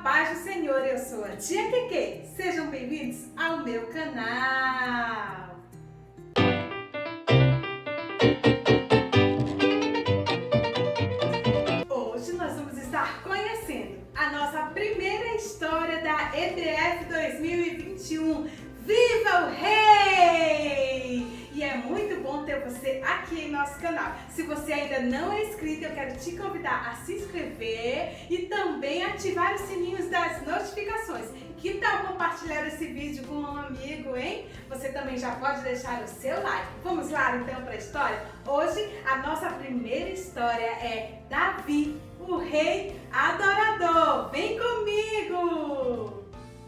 paz do Senhor, eu sou a Tia Keke. Sejam bem-vindos ao meu canal. Hoje nós vamos estar conhecendo a nossa primeira história da EBF 2021. Viva o Rei! E é muito bom ter você aqui em nosso canal. Se você ainda não é inscrito, eu quero te convidar a se inscrever e também ativar os sininhos das notificações. Que tal compartilhar esse vídeo com um amigo, hein? Você também já pode deixar o seu like. Vamos lá então para a história? Hoje a nossa primeira história é Davi, o rei adorador. Vem comigo!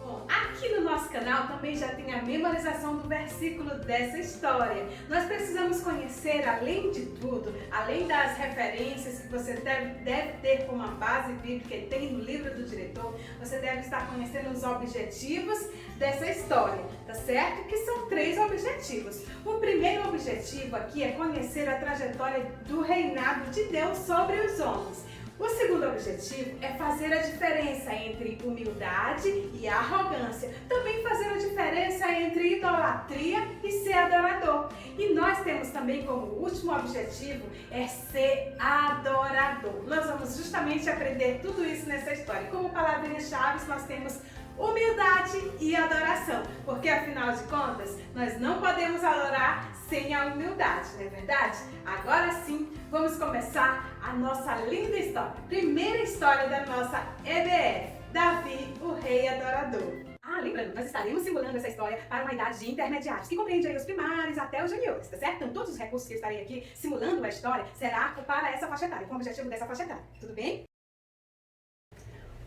Bom, aqui no nosso canal também já tem a memorização do versículo dessa história. Nós precisamos conhecer, além de tudo, além das referências que você deve ter como uma base bíblica e tem no livro do diretor, você deve estar conhecendo os objetivos dessa história, tá certo? Que são 3 objetivos. O primeiro objetivo aqui é conhecer a trajetória do reinado de Deus sobre os homens. O segundo objetivo é fazer a diferença entre humildade e arrogância. Também fazer a diferença entre idolatria e ser adorador. E nós temos também como último objetivo é ser adorador. Nós vamos justamente aprender tudo isso nessa história. Como palavrinhas-chave nós temos humildade e adoração, porque afinal de contas, nós não podemos adorar sem a humildade, não é verdade? Agora sim, vamos começar a nossa linda história. Primeira história da nossa EBF, Davi, o rei adorador. Lembrando, nós estaremos simulando essa história para uma idade de intermediários, que compreende aí os primários até os juniores, tá certo? Então todos os recursos que eu estarei aqui simulando a história será para essa faixa etária, com o objetivo dessa faixa etária, tudo bem?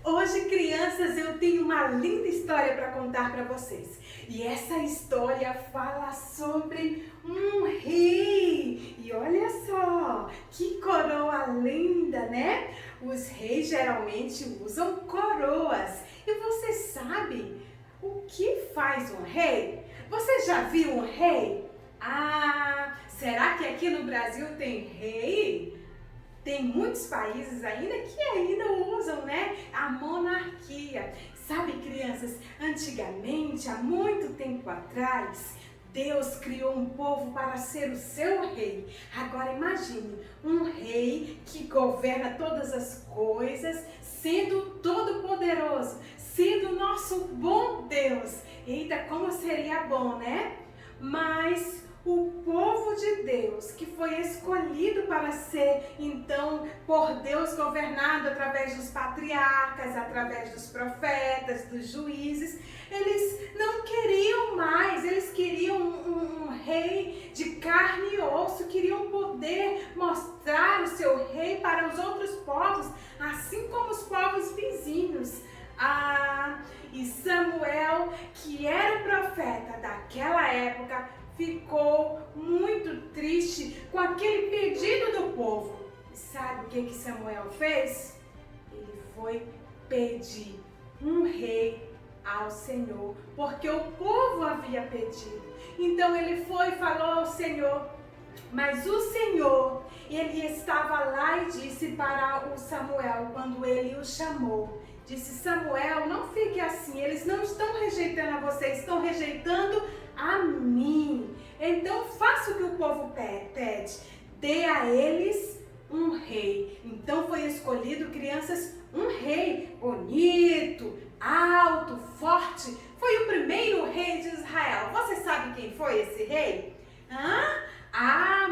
Hoje, crianças, eu tenho uma linda história para contar para vocês. E essa história fala sobre um rei. E olha só, que coroa linda, né? Os reis geralmente usam coroas. E você sabe o que faz um rei? Você já viu um rei? Será que aqui no Brasil tem rei? Tem muitos países ainda que ainda usam, né, a monarquia. Sabe, crianças, antigamente, há muito tempo atrás, Deus criou um povo para ser o seu rei. Agora imagine, um rei que governa todas as coisas, sendo todo-poderoso, sendo nosso bom Deus. Eita, como seria bom, né? Mas o povo de Deus, que foi escolhido para ser, então, por Deus governado através dos patriarcas, através dos profetas, dos juízes, eles não queriam mais, eles queriam um rei de carne e osso, queriam poder mostrar o seu rei para os outros povos, assim como os povos vizinhos. E Samuel, que era o profeta daquela época, ficou muito triste com aquele pedido do povo. E sabe o que Samuel fez? Ele foi pedir um rei ao Senhor, porque o povo havia pedido. Então ele foi e falou ao Senhor, mas o Senhor, ele estava lá e disse para o Samuel, quando ele o chamou, disse: Samuel, não fique assim, eles não estão rejeitando a você, estão rejeitando a mim. Então faça o que o povo pede, dê a eles um rei. Então foi escolhido, crianças, um rei bonito, alto, forte. Foi o primeiro rei de Israel. Você sabe quem foi esse rei?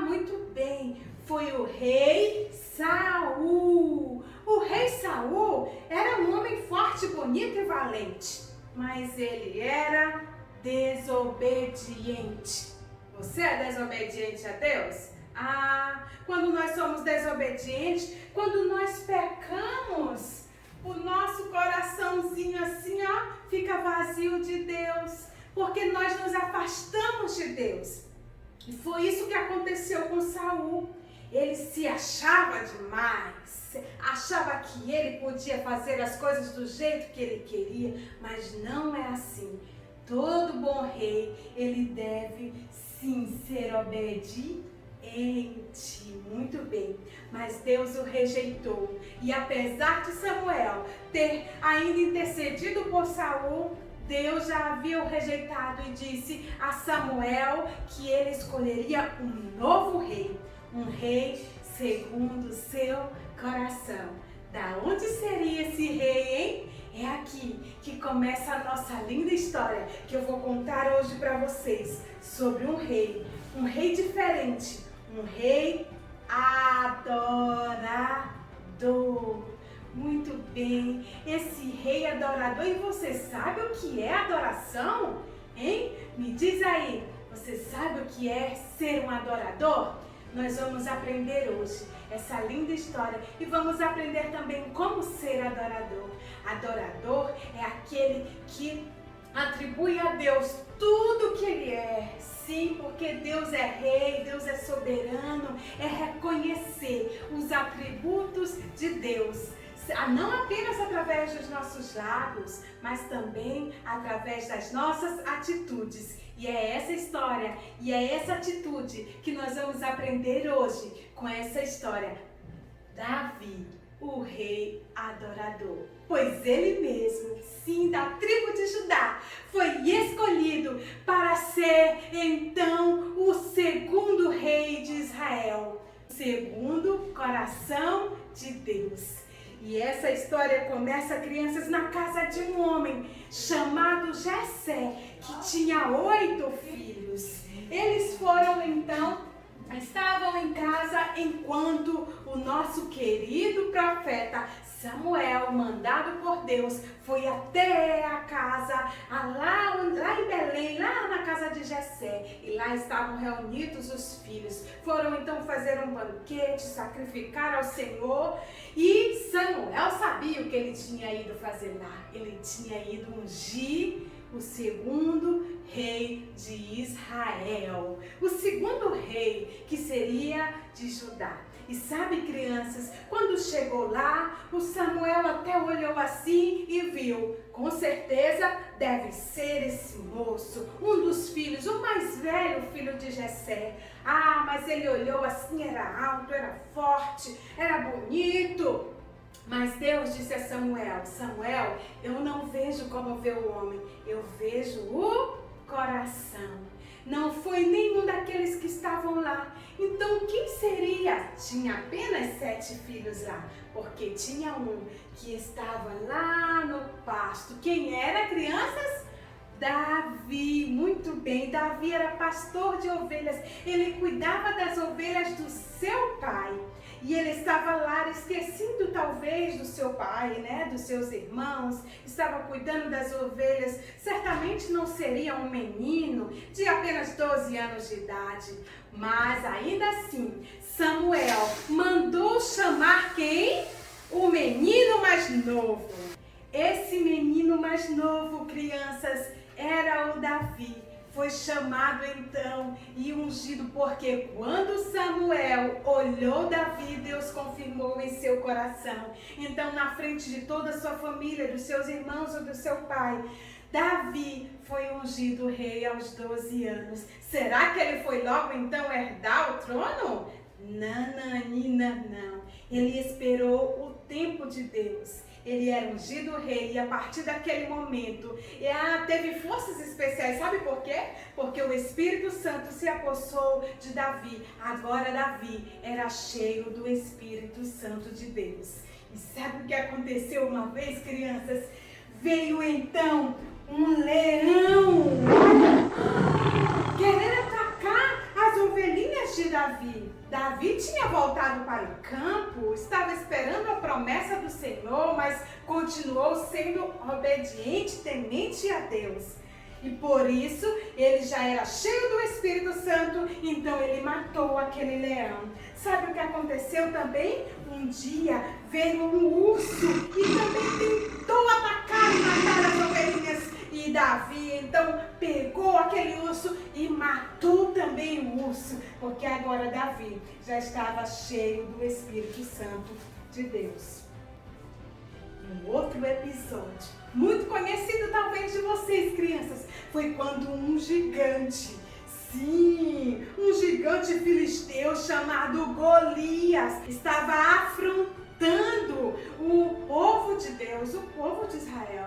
Muito bem, foi o rei Saul. O rei Saul era um homem forte, bonito e valente, mas ele era desobediente. Você é desobediente a Deus? Quando nós somos desobedientes, quando nós pecamos, o nosso coraçãozinho assim, fica vazio de Deus, porque nós nos afastamos de Deus. E foi isso que aconteceu com Saul. Ele se achava demais, achava que ele podia fazer as coisas do jeito que ele queria, mas não é assim. Todo bom rei, ele deve sim ser obediente. em ti. Muito bem, mas Deus o rejeitou. E apesar de Samuel ter ainda intercedido por Saul, Deus já havia o rejeitado e disse a Samuel que ele escolheria um novo rei, um rei segundo o seu coração. Da onde seria esse rei, hein? É aqui que começa a nossa linda história que eu vou contar hoje para vocês sobre um rei diferente, um rei adorador. Muito bem, esse rei adorador. E você sabe o que é adoração? Hein? Me diz aí, você sabe o que é ser um adorador? Nós vamos aprender hoje essa linda história e vamos aprender também como ser adorador. Adorador é aquele que atribui a Deus tudo que Ele é. Sim, porque Deus é rei, Deus é soberano, é reconhecer os atributos de Deus. Não apenas através dos nossos lábios, mas também através das nossas atitudes. E é essa história, e é essa atitude que nós vamos aprender hoje com essa história. Davi, o rei adorador. Pois ele mesmo, sim, da tribo de Judá, foi escolhido para ser então o segundo rei de Israel, segundo o coração de Deus. E essa história começa, crianças, na casa de um homem chamado Jessé, que tinha 8 filhos. Eles foram estavam em casa enquanto o nosso querido profeta Samuel, mandado por Deus, foi até a casa, lá em Belém, lá na casa de Jessé. E lá estavam reunidos os filhos. Foram então fazer um banquete, sacrificar ao Senhor. E Samuel sabia o que ele tinha ido fazer lá. Ele tinha ido ungir o segundo rei de Israel. O segundo rei que seria de Judá. E sabe, crianças, quando chegou lá, o Samuel até olhou assim e viu, com certeza deve ser esse moço, um dos filhos, o mais velho filho de Jessé. Ah, mas ele olhou assim, era alto, era forte, era bonito. Mas Deus disse a Samuel, Samuel, eu não vejo como vê o homem, eu vejo o coração. Não foi nenhum daqueles que estavam lá. Então quem seria? Tinha apenas 7 filhos lá, porque tinha um que estava lá no pasto. Quem era, crianças? Davi. Muito bem, Davi era pastor de ovelhas. Ele cuidava das ovelhas do seu pai. E ele estava lá esquecido talvez do seu pai, né, dos seus irmãos, estava cuidando das ovelhas. Certamente não seria um menino de apenas 12 anos de idade, mas ainda assim, Samuel mandou chamar quem? O menino mais novo. Esse menino mais novo, crianças, era o Davi. Foi chamado então e ungido, porque quando Samuel olhou Davi, Deus confirmou em seu coração. Então, na frente de toda a sua família, dos seus irmãos ou do seu pai, Davi foi ungido rei aos 12 anos. Será que ele foi logo então herdar o trono? Nananina, não. Ele esperou o tempo de Deus. Ele era ungido rei e a partir daquele momento teve forças especiais. Sabe por quê? Porque o Espírito Santo se apossou de Davi. Agora Davi era cheio do Espírito Santo de Deus. E sabe o que aconteceu uma vez, crianças? Veio então um leão querendo atacar as ovelhinhas de Davi. Davi tinha voltado para o campo, estava esperando a promessa do Senhor, mas continuou sendo obediente, temente a Deus. E por isso, ele já era cheio do Espírito Santo, então ele matou aquele leão. Sabe o que aconteceu também? Um dia veio um urso e também tentou atacar e matar as ovelhinhas. E Davi então pegou aquele urso e matou também o urso, porque agora Davi já estava cheio do Espírito Santo de Deus. Um outro episódio, muito conhecido talvez de vocês, crianças, foi quando um gigante Sim, um gigante filisteu chamado Golias estava afrontando o povo de Deus, o povo de Israel.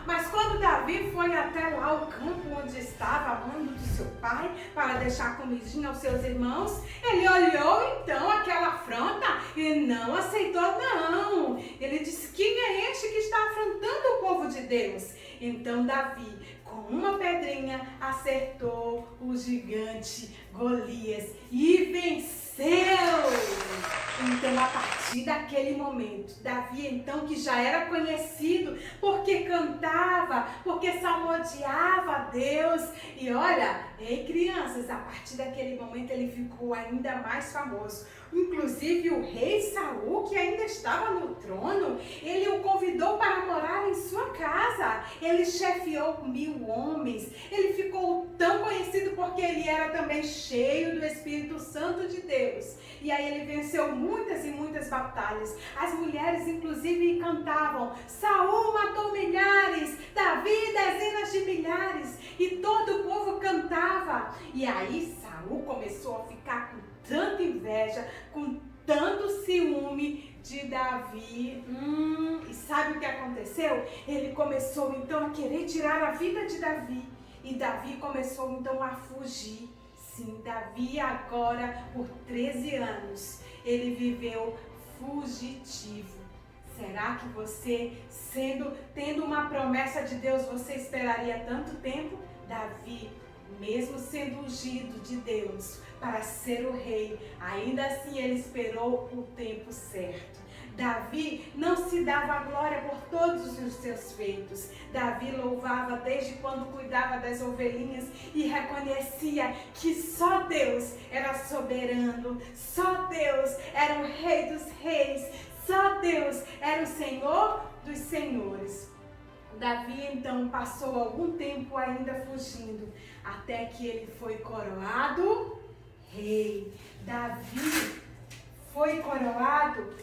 Mas quando Davi foi até lá o campo onde estava a mãe do seu pai para deixar comidinha aos seus irmãos, ele olhou então aquela afronta e não aceitou não. Ele disse: quem é este que está afrontando o povo de Deus? Então Davi, com uma pedrinha, acertou o gigante Golias e venceu. Então, a partir daquele momento, Davi, então, que já era conhecido porque cantava, porque salmodiava a Deus. E olha, ei crianças, a partir daquele momento ele ficou ainda mais famoso. Inclusive o rei Saul, que ainda estava no trono, ele o convidou para morar em sua casa. Ele chefiou 1000 homens. Ele ficou tão conhecido porque ele era também cheio do Espírito Santo de Deus. E aí ele venceu muitas e muitas batalhas. As mulheres inclusive cantavam: Saul matou milhares, Davi dezenas de milhares. E todo o povo cantava. E aí Saul começou a ficar com tanta inveja, com tanto ciúme de Davi. E sabe o que aconteceu? Ele começou então a querer tirar a vida de Davi. E Davi começou então a fugir. Sim, Davi agora por 13 anos, ele viveu fugitivo. Será que você, tendo uma promessa de Deus, você esperaria tanto tempo? Davi, mesmo sendo ungido de Deus para ser o rei, ainda assim ele esperou o tempo certo. Davi não se dava glória por todos os seus feitos. Davi louvava desde quando cuidava das ovelhinhas e reconhecia que só Deus era soberano, só Deus era o Rei dos Reis, só Deus era o Senhor dos Senhores. Davi então passou algum tempo ainda fugindo, até que ele foi coroado rei. Davi foi coroado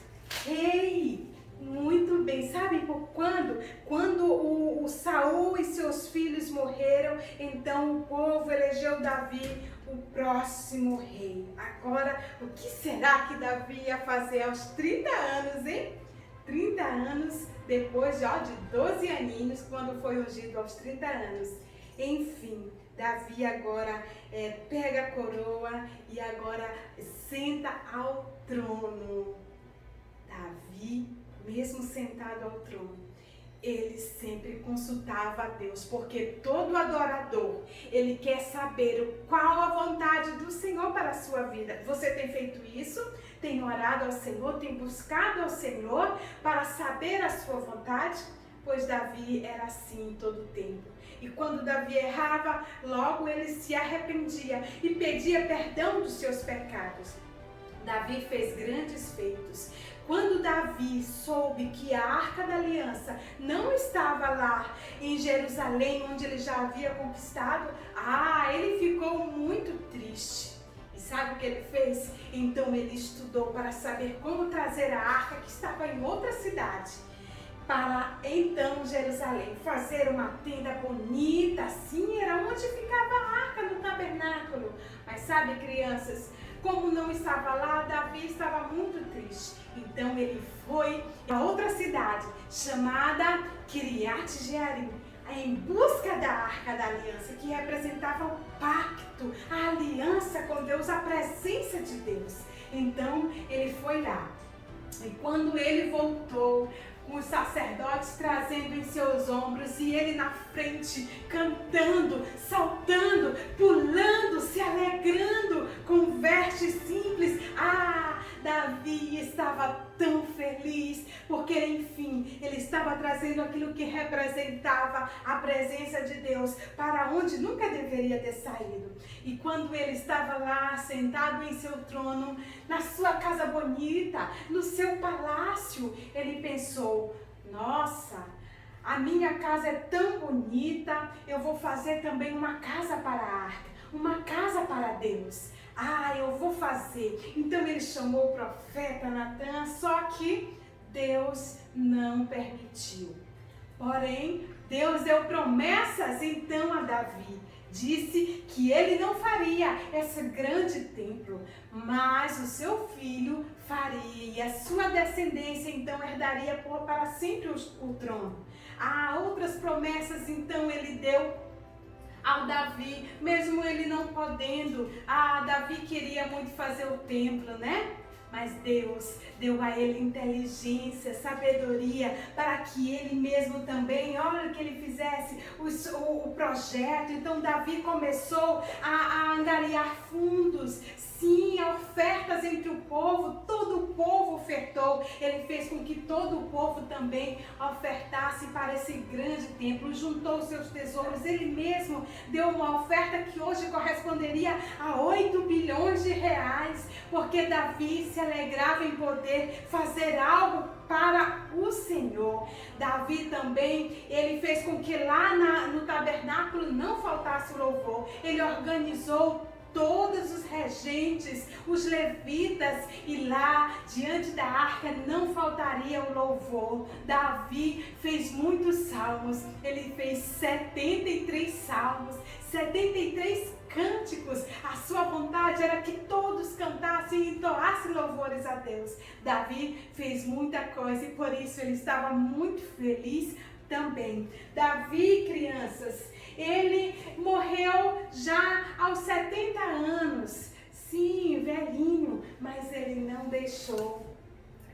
rei. Muito bem. Sabe por quando? Quando o Saul e seus filhos morreram, então o povo elegeu Davi o próximo rei. Agora, o que será que Davi ia fazer aos 30 anos, hein? 30 anos depois de 12 aninhos, quando foi ungido aos 30 anos. Enfim, Davi agora pega a coroa e agora senta ao trono. Davi, mesmo sentado ao trono, ele sempre consultava a Deus, porque todo adorador, ele quer saber qual a vontade do Senhor para a sua vida. Você tem feito isso? Tem orado ao Senhor? Tem buscado ao Senhor para saber a sua vontade? Pois Davi era assim todo o tempo. E quando Davi errava, logo ele se arrependia e pedia perdão dos seus pecados. Davi fez grandes feitos. Quando Davi soube que a Arca da Aliança não estava lá em Jerusalém, onde ele já havia conquistado, ele ficou muito triste. E sabe o que ele fez? Então ele estudou para saber como trazer a arca que estava em outra cidade para então Jerusalém, fazer uma tenda bonita, assim era onde ficava a arca no tabernáculo. Mas sabe, crianças, como não estava lá, Davi estava muito triste. Então ele foi a outra cidade chamada Kiriat Jearim, em busca da Arca da Aliança, que representava o pacto, a aliança com Deus, a presença de Deus. Então ele foi lá. E quando ele voltou, com os sacerdotes trazendo em seus ombros e ele na frente, cantando, saltando, pulando, se alegrando com vestes simples. Davi estava tão feliz, porque enfim, ele estava trazendo aquilo que representava a presença de Deus para onde nunca deveria ter saído. E quando ele estava lá, sentado em seu trono, na sua casa bonita, no seu palácio, ele pensou: nossa, a minha casa é tão bonita, eu vou fazer também uma casa para a arca, uma casa para Deus. Eu vou fazer. Então ele chamou o profeta Natan, só que Deus não permitiu. Porém, Deus deu promessas então a Davi. disse que ele não faria esse grande templo, mas o seu filho faria, e a sua descendência então herdaria para sempre o trono. Há outras promessas então ele deu ao Davi, mesmo ele não podendo. Davi queria muito fazer o templo, né? Mas Deus deu a ele inteligência, sabedoria, para que ele mesmo também, olha, que ele fizesse o projeto. Então Davi começou a angariar fundos, sim, ofertas entre o povo, todo o povo ofertou. Ele fez com que todo o povo também ofertasse para esse grande templo, juntou seus tesouros, ele mesmo deu uma oferta que hoje corresponderia a 8 bilhões de reais, porque Davi se alegrava em poder fazer algo para o Senhor. Davi também, ele fez com que lá no tabernáculo não faltasse louvor. Ele organizou todos os regentes, os levitas, e lá diante da arca não faltaria o louvor. Davi fez muitos salmos, ele fez 73 salmos, 73 cânticos. A sua vontade era que todos cantassem e entoassem louvores a Deus. Davi fez muita coisa e por isso ele estava muito feliz também. Davi, crianças, ele morreu já aos 70 anos. Sim, velhinho, mas ele não deixou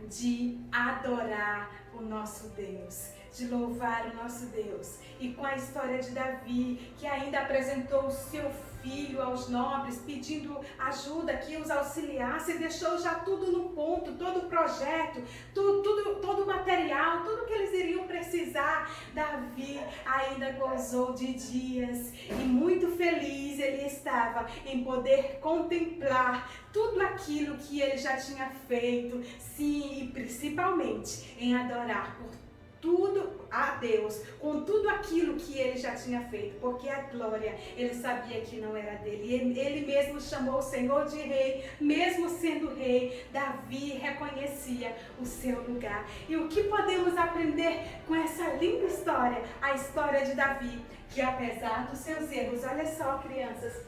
de adorar o nosso Deus, de louvar o nosso Deus. E com a história de Davi, que ainda apresentou o seu filho aos nobres, pedindo ajuda, que os auxiliasse, deixou já tudo no ponto, todo o projeto, todo o material, tudo que eles iriam precisar. Davi ainda gozou de dias e muito feliz ele estava em poder contemplar tudo aquilo que ele já tinha feito, sim, e principalmente em adorar por tudo a Deus, com tudo aquilo que ele já tinha feito, porque a glória, ele sabia que não era dele. Ele mesmo chamou o Senhor de rei, mesmo sendo rei. Davi reconhecia o seu lugar. E o que podemos aprender com essa linda história? A história de Davi, que apesar dos seus erros, olha só, crianças,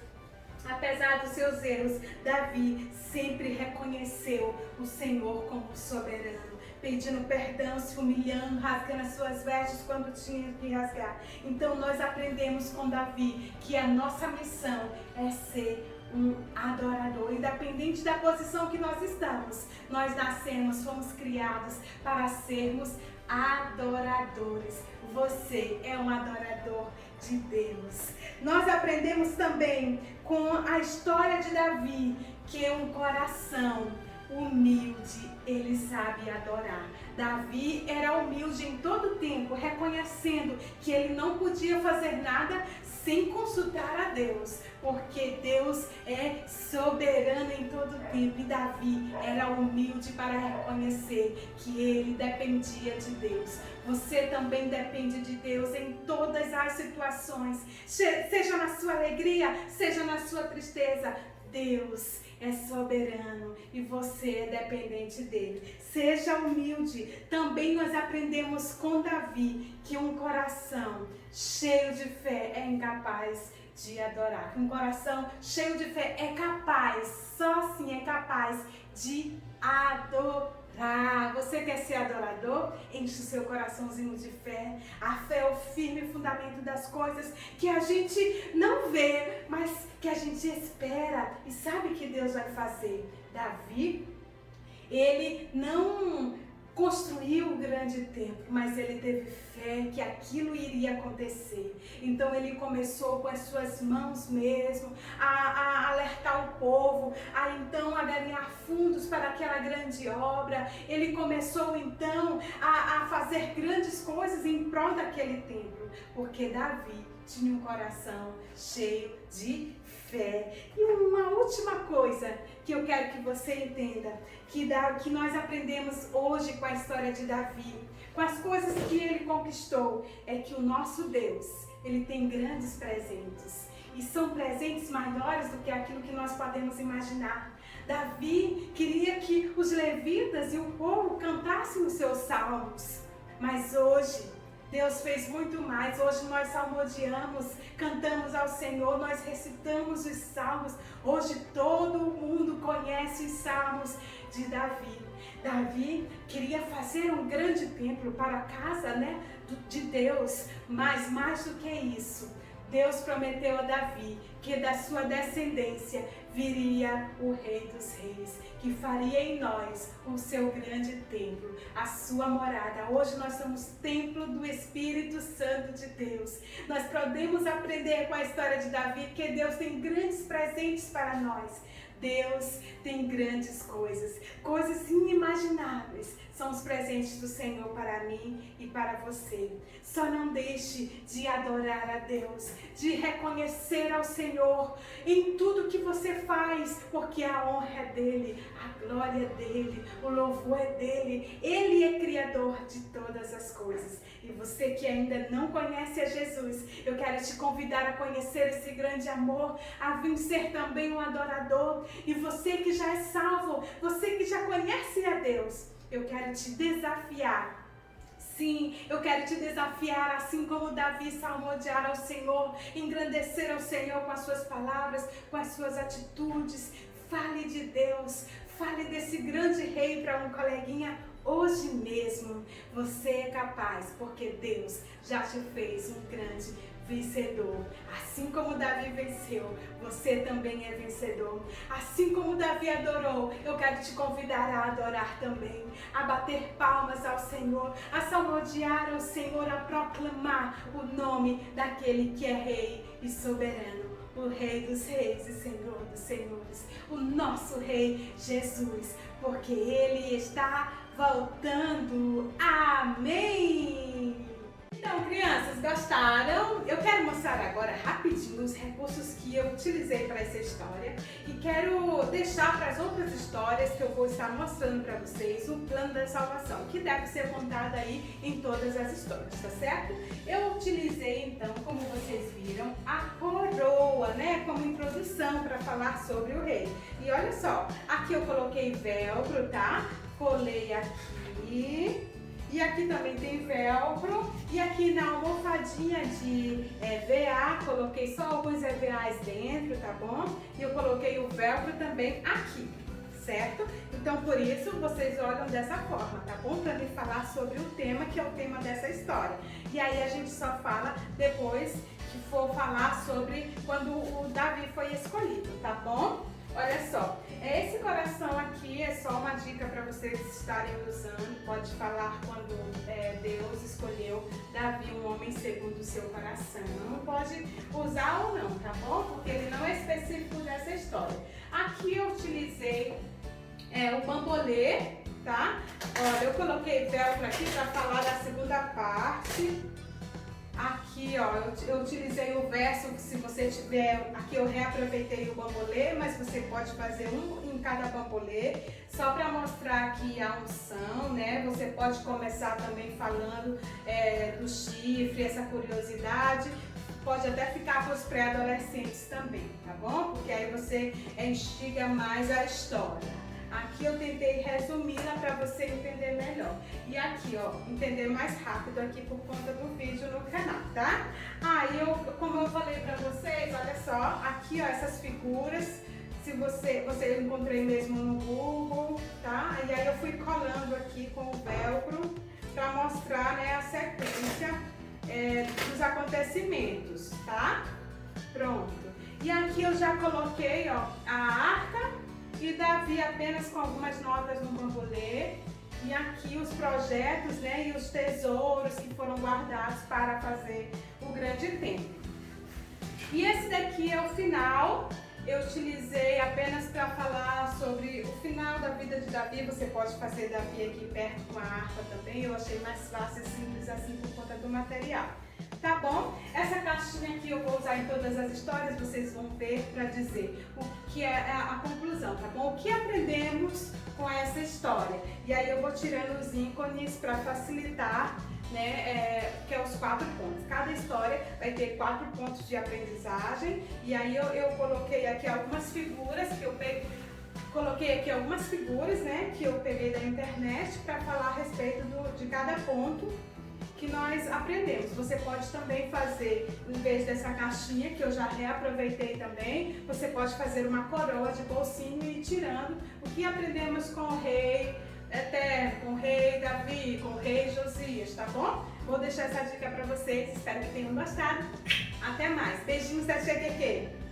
apesar dos seus erros, Davi sempre reconheceu o Senhor como soberano, pedindo perdão, se humilhando, rasgando as suas vestes quando tinha que rasgar. Então nós aprendemos com Davi que a nossa missão é ser um adorador, independente da posição que nós estamos. Nós nascemos, fomos criados para sermos adoradores. Você é um adorador de Deus. Nós aprendemos também com a história de Davi que um coração humilde, ele sabe adorar. Davi era humilde em todo tempo, reconhecendo que ele não podia fazer nada sem consultar a Deus, porque Deus é soberano em todo tempo. E Davi era humilde para reconhecer que ele dependia de Deus. Você também depende de Deus em todas as situações, seja na sua alegria, seja na sua tristeza. Deus é soberano e você é dependente dele. Seja humilde. Também nós aprendemos com Davi que um coração cheio de fé é incapaz de adorar. Um coração cheio de fé é capaz, só assim é capaz de adorar. Você quer ser adorador? Enche o seu coraçãozinho de fé. A fé é o firme fundamento das coisas que a gente não vê, mas que a gente espera e sabe que Deus vai fazer. Davi, ele não construiu o grande templo, mas ele teve fé que aquilo iria acontecer. Então ele começou com as suas mãos mesmo a alertar o povo, a ganhar fundos para aquela grande obra. Ele começou então a fazer grandes coisas em prol daquele templo, porque Davi tinha um coração cheio de fé. E uma última coisa que eu quero que você entenda, que nós aprendemos hoje com a história de Davi, com as coisas que ele conquistou, é que o nosso Deus, ele tem grandes presentes. E são presentes maiores do que aquilo que nós podemos imaginar. Davi queria que os levitas e o povo cantassem os seus salmos. Mas hoje, Deus fez muito mais. Hoje nós salmodiamos, cantamos ao Senhor, nós recitamos os salmos. Hoje todo mundo conhece os salmos de Davi. Davi queria fazer um grande templo para a casa, né, de Deus, mas mais do que isso, Deus prometeu a Davi que da sua descendência viria o Rei dos Reis, que faria em nós o seu grande templo, a sua morada. Hoje nós somos templo do Espírito Santo de Deus. Nós podemos aprender com a história de Davi que Deus tem grandes presentes para nós. Deus tem grandes coisas, coisas inimagináveis. São os presentes do Senhor para mim e para você. Só não deixe de adorar a Deus, de reconhecer ao Senhor em tudo que você faz, porque a honra é dele, a glória é dele, o louvor é dele. Ele é criador de todas as coisas. E você que ainda não conhece a Jesus, eu quero te convidar a conhecer esse grande amor, a vir ser também um adorador. E você que já é salvo, você que já conhece a Deus, eu quero te desafiar. Sim, eu quero te desafiar, assim como Davi, salmodiar ao Senhor, engrandecer ao Senhor com as suas palavras, com as suas atitudes. Fale de Deus, fale desse grande rei para um coleguinha hoje mesmo. Você é capaz, porque Deus já te fez um grande vencedor. Assim como Davi venceu, você também é vencedor. Assim como Davi adorou, eu quero te convidar a adorar também, a bater palmas ao Senhor, a salmodiar ao Senhor, a proclamar o nome daquele que é rei e soberano, o Rei dos Reis e Senhor dos Senhores, o nosso Rei Jesus, porque Ele está voltando. Amém! Então, crianças, gostaram? Eu quero mostrar agora rapidinho os recursos que eu utilizei para essa história e quero deixar para as outras histórias que eu vou estar mostrando para vocês o plano da salvação, que deve ser contado aí em todas as histórias, tá certo? Eu utilizei então, como vocês viram, a coroa, né, como introdução para falar sobre o rei. E olha só, aqui eu coloquei velcro, tá? Colei aqui. E aqui também tem velcro, e aqui na almofadinha de EVA, coloquei só alguns EVAs dentro, tá bom? E eu coloquei o velcro também aqui, certo? Então por isso vocês olham dessa forma, tá bom? Para me falar sobre o tema, que é o tema dessa história. E aí a gente só fala depois que for falar sobre quando o Davi foi escolhido, tá bom? Olha só, esse coração aqui é só uma dica para vocês estarem usando. Pode falar quando Deus escolheu Davi, um homem segundo o seu coração. Não pode usar ou não, tá bom? Porque ele não é específico dessa história. Aqui eu utilizei o bambolê, tá? Olha, eu coloquei velcro aqui para falar da segunda parte. Aqui, ó, eu utilizei o verso, se você tiver, aqui eu reaproveitei o bambolê, mas você pode fazer um em cada bambolê, só para mostrar aqui a unção, né? Você pode começar também falando do chifre, essa curiosidade, pode até ficar para os pré-adolescentes também, tá bom? Porque aí você instiga mais a história. Aqui eu tentei resumi-la para você entender melhor. E aqui, ó, entender mais rápido aqui por conta do vídeo no canal, tá? Aí, como eu falei para vocês, olha só, aqui, ó, essas figuras, se eu encontrei mesmo no Google, tá? E aí eu fui colando aqui com o velcro para mostrar, né, a sequência dos acontecimentos, tá? Pronto. E aqui eu já coloquei, ó, a arca e Davi apenas com algumas notas no bambolê, e aqui os projetos, né, e os tesouros que foram guardados para fazer o grande templo. E esse daqui é o final. Eu utilizei apenas para falar sobre o final da vida de Davi. Você pode fazer Davi aqui perto com a harpa também. Eu achei mais fácil e simples assim por conta do material. Tá bom? Essa caixinha aqui eu vou usar em todas as histórias, vocês vão ver para dizer o que é a conclusão, tá bom? O que aprendemos com essa história. E aí eu vou tirando os ícones para facilitar, né, que é os 4 pontos. Cada história vai ter 4 pontos de aprendizagem. E aí eu coloquei aqui algumas figuras que eu peguei. Coloquei aqui algumas figuras, né, que eu peguei da internet para falar a respeito de cada ponto. que nós aprendemos. Você pode também fazer, em vez dessa caixinha, que eu já reaproveitei também, você pode fazer uma coroa de bolsinho e ir tirando o que aprendemos com o rei Eterno, com o rei Davi, com o rei Josias, tá bom? Vou deixar essa dica para vocês, espero que tenham gostado. Até mais, beijinhos da Tia Keke.